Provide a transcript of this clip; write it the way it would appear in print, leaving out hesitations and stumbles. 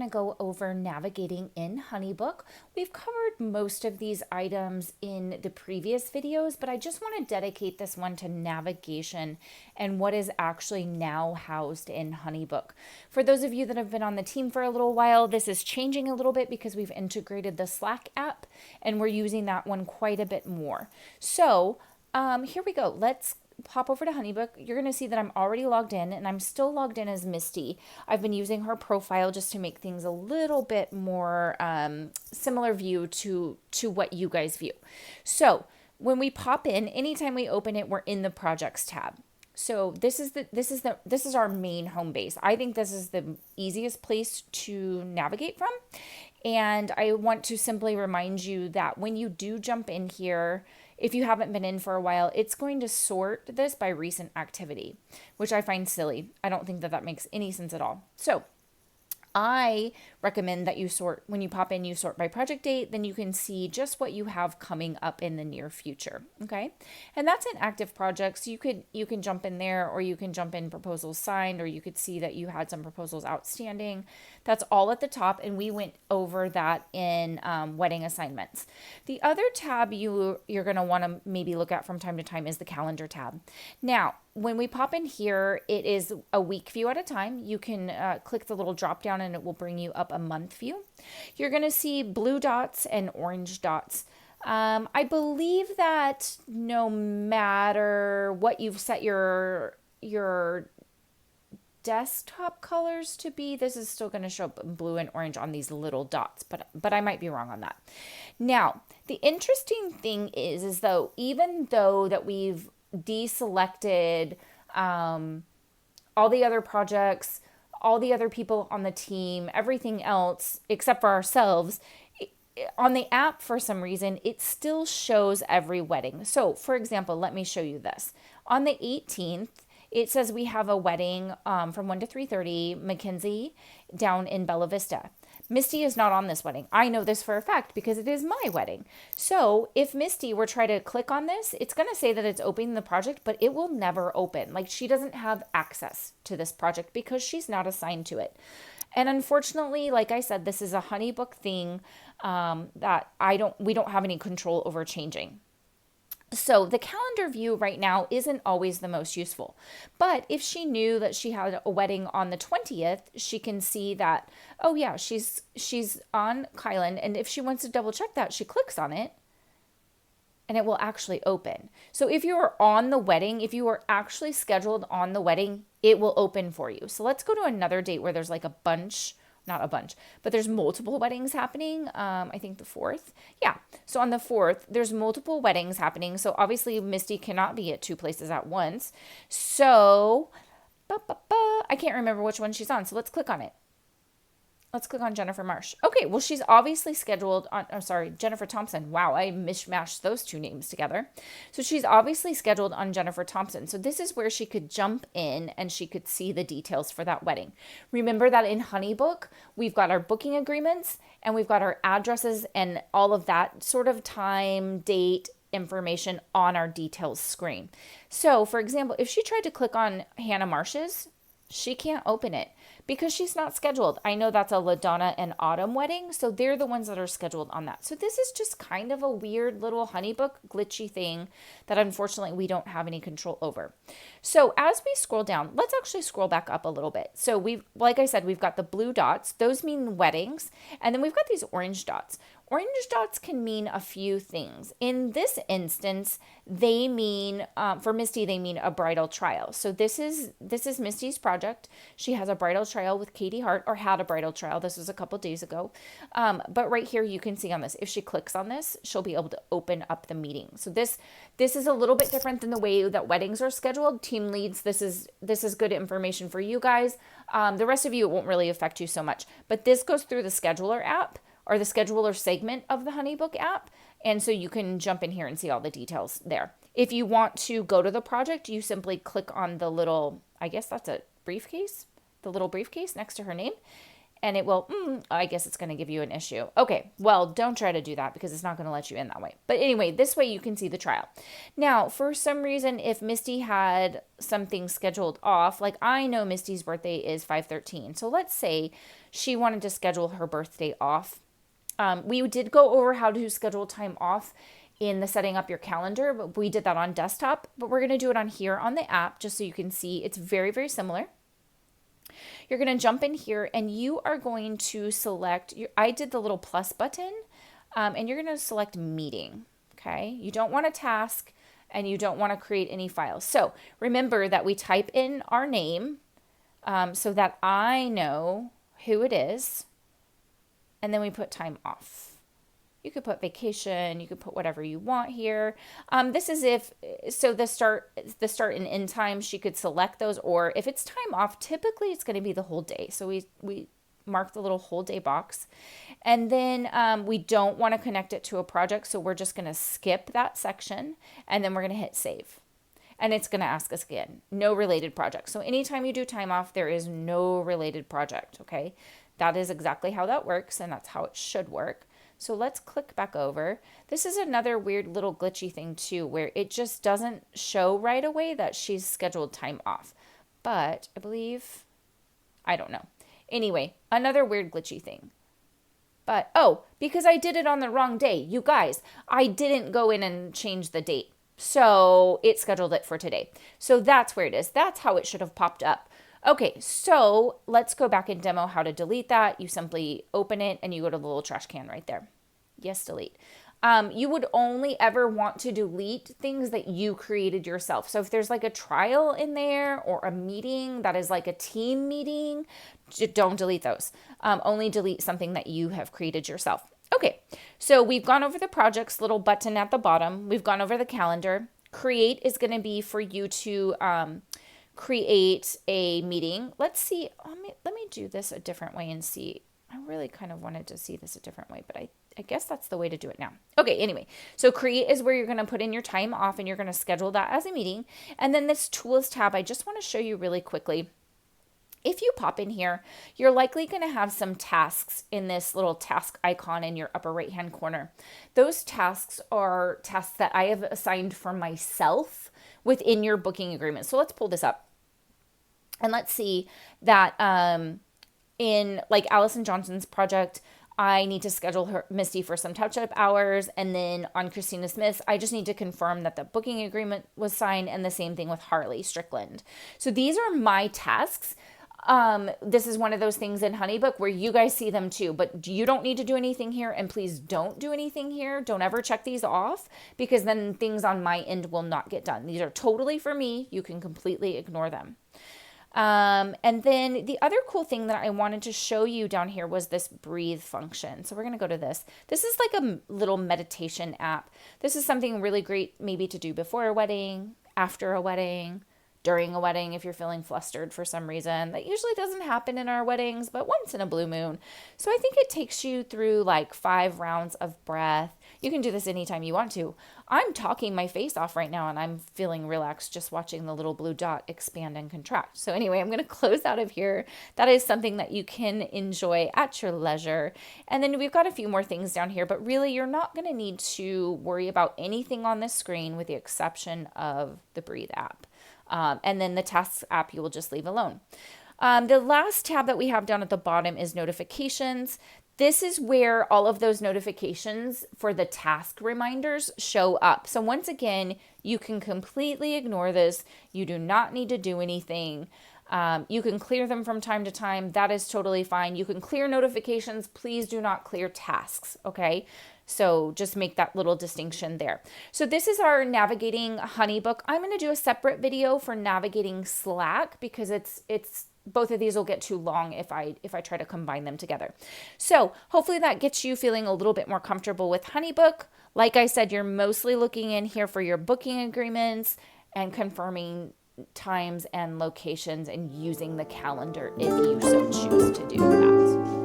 go over navigating in HoneyBook. We've covered most of these items in the previous videos, but I just want to dedicate this one to navigation and what is actually now housed in HoneyBook. For those of you that have been on the team for a little while, this is changing a little bit because we've integrated the Slack app and we're using that one quite a bit more. So here we go. Let's pop over to HoneyBook. You're going to see that I'm already logged in and I'm still logged in as Misty. I've been using her profile just to make things a little bit more similar view to what you guys view. So when we pop in, anytime we open it, we're in the projects tab. So this is our main home base. I think this is the easiest place to navigate from. And I want to simply remind you that when you do jump in here, if you haven't been in for a while, it's going to sort this by recent activity, which I find silly. I don't think that that makes any sense at all. So I recommend that you sort, when you pop in, you sort by project date, then you can see just what you have coming up in the near future, okay? And that's in active projects. You can jump in there, or you can jump in proposals signed, or you could see that you had some proposals outstanding. That's all at the top, and we went over that in wedding assignments. The other tab you're going to want to maybe look at from time to time is the calendar tab. Now, when we pop in here, it is a week view at a time. You can click the little drop down and it will bring you up a month view. You're going to see blue dots and orange dots. I believe that no matter what you've set your desktop colors to be, this is still going to show up in blue and orange on these little dots, but I might be wrong on that. Now, the interesting thing is though, even though that we've deselected all the other projects, all the other people on the team, everything else except for ourselves, on the app for some reason, it still shows every wedding. So for example, let me show you this. On the 18th, it says we have a wedding from 1 to 3:30, Mackenzie, down in Bella Vista. Misty is not on this wedding. I know this for a fact because it is my wedding. So if Misty were try to click on this, it's going to say that it's opening the project, but it will never open. Like, she doesn't have access to this project because she's not assigned to it. And unfortunately, like I said, this is a HoneyBook thing that we don't have any control over changing. So the calendar view right now isn't always the most useful, but if she knew that she had a wedding on the 20th, she can see that, oh yeah, she's on Kylan. And if she wants to double check that, she clicks on it and it will actually open. So if you are on the wedding, if you are actually scheduled on the wedding, it will open for you. So let's go to another date where there's like not a bunch, but there's multiple weddings happening. I think the 4th. Yeah. So on the 4th, there's multiple weddings happening. So obviously Misty cannot be at two places at once. So I can't remember which one she's on. So let's click on it. Let's click on Jennifer Marsh. Okay, well, she's obviously scheduled on, Jennifer Thompson. Wow, I mishmashed those two names together. So she's obviously scheduled on Jennifer Thompson. So this is where she could jump in and she could see the details for that wedding. Remember that in HoneyBook, we've got our booking agreements and we've got our addresses and all of that sort of time, date, information on our details screen. So for example, if she tried to click on Hannah Marsh's, she can't open it because she's not scheduled. I know that's a LaDonna and Autumn wedding, so they're the ones that are scheduled on that. So this is just kind of a weird little HoneyBook glitchy thing that unfortunately we don't have any control over. So as we scroll down, let's actually scroll back up a little bit. So like I said, we've got the blue dots. Those mean weddings. And then we've got these orange dots. Orange dots can mean a few things. In this instance, they mean, for Misty, they mean a bridal trial. So this is Misty's project. She has a bridal trial with Katie Hart, or had a bridal trial. This was a couple days ago. But right here, you can see on this, if she clicks on this, she'll be able to open up the meeting. So this is a little bit different than the way that weddings are scheduled. Team leads, this is good information for you guys. The rest of you, it won't really affect you so much. But this goes through the scheduler app, or the scheduler segment of the HoneyBook app. And so you can jump in here and see all the details there. If you want to go to the project, you simply click on the little, I guess that's a briefcase, the little briefcase next to her name. and it will, I guess it's going to give you an issue. Okay, well, don't try to do that because it's not going to let you in that way. But anyway, this way you can see the trial. Now, for some reason, if Misty had something scheduled off, like I know Misty's birthday is 5/13. So let's say she wanted to schedule her birthday off. We did go over how to schedule time off in the setting up your calendar, but we did that on desktop, but we're going to do it on here on the app just so you can see it's very, very similar. You're going to jump in here and you are going to select, I did the little plus button, and you're going to select meeting, okay? You don't want a task and you don't want to create any files. So remember that we type in our name so that I know who it is, and then we put time off. You could put vacation, you could put whatever you want here. This is the start and end time, she could select those, or if it's time off, typically it's going to be the whole day. So we mark the little whole day box. And then we don't want to connect it to a project, so we're just going to skip that section, and then we're going to hit save. And it's going to ask us again, no related project. So anytime you do time off, there is no related project, okay? That is exactly how that works, and that's how it should work. So let's click back over. This is another weird little glitchy thing too, where it just doesn't show right away that she's scheduled time off. But I believe, I don't know. Anyway, another weird glitchy thing. But, because I did it on the wrong day. You guys, I didn't go in and change the date. So it scheduled it for today. So that's where it is. That's how it should have popped up. Okay, so let's go back and demo how to delete that. You simply open it and you go to the little trash can right there. Yes, delete. You would only ever want to delete things that you created yourself. So if there's like a trial in there or a meeting that is like a team meeting, don't delete those. Only delete something that you have created yourself. Okay, so we've gone over the projects little button at the bottom. We've gone over the calendar. Create is going to be for you to create a meeting. Let's see. Let me do this a different way and see. I really kind of wanted to see this a different way, but I guess that's the way to do it now. Okay, anyway, so create is where you're going to put in your time off and you're going to schedule that as a meeting. And then this tools tab, I just want to show you really quickly. If you pop in here, you're likely going to have some tasks in this little task icon in your upper right hand corner. Those tasks are tasks that I have assigned for myself within your booking agreement. So let's pull this up. And let's see that in like Allison Johnson's project, I need to schedule Misty for some touch-up hours. And then on Christina Smith's, I just need to confirm that the booking agreement was signed, and the same thing with Harley Strickland. So these are my tasks. This is one of those things in HoneyBook where you guys see them too, but you don't need to do anything here, and please don't do anything here. Don't ever check these off, because then things on my end will not get done. These are totally for me. You can completely ignore them. And then the other cool thing that I wanted to show you down here was this breathe function. So we're going to go to this. This is like a little meditation app. This is something really great maybe to do before a wedding, after a wedding, during a wedding if you're feeling flustered for some reason. That usually doesn't happen in our weddings, but once in a blue moon. So I think it takes you through like 5 rounds of breath. You can do this anytime you want to. I'm talking my face off right now and I'm feeling relaxed just watching the little blue dot expand and contract. So anyway, I'm going to close out of here. That is something that you can enjoy at your leisure. And then we've got a few more things down here, but really you're not going to need to worry about anything on this screen with the exception of the Breathe app. And then the Tasks app you will just leave alone. The last tab that we have down at the bottom is notifications. This is where all of those notifications for the task reminders show up. So once again, you can completely ignore this. You do not need to do anything. You can clear them from time to time. That is totally fine. You can clear notifications. Please do not clear tasks, okay? So just make that little distinction there. So this is our navigating HoneyBook. I'm going to do a separate video for navigating Slack because it's both of these will get too long if I try to combine them together. So hopefully that gets you feeling a little bit more comfortable with HoneyBook. Like I said, you're mostly looking in here for your booking agreements and confirming times and locations and using the calendar if you so choose to do that.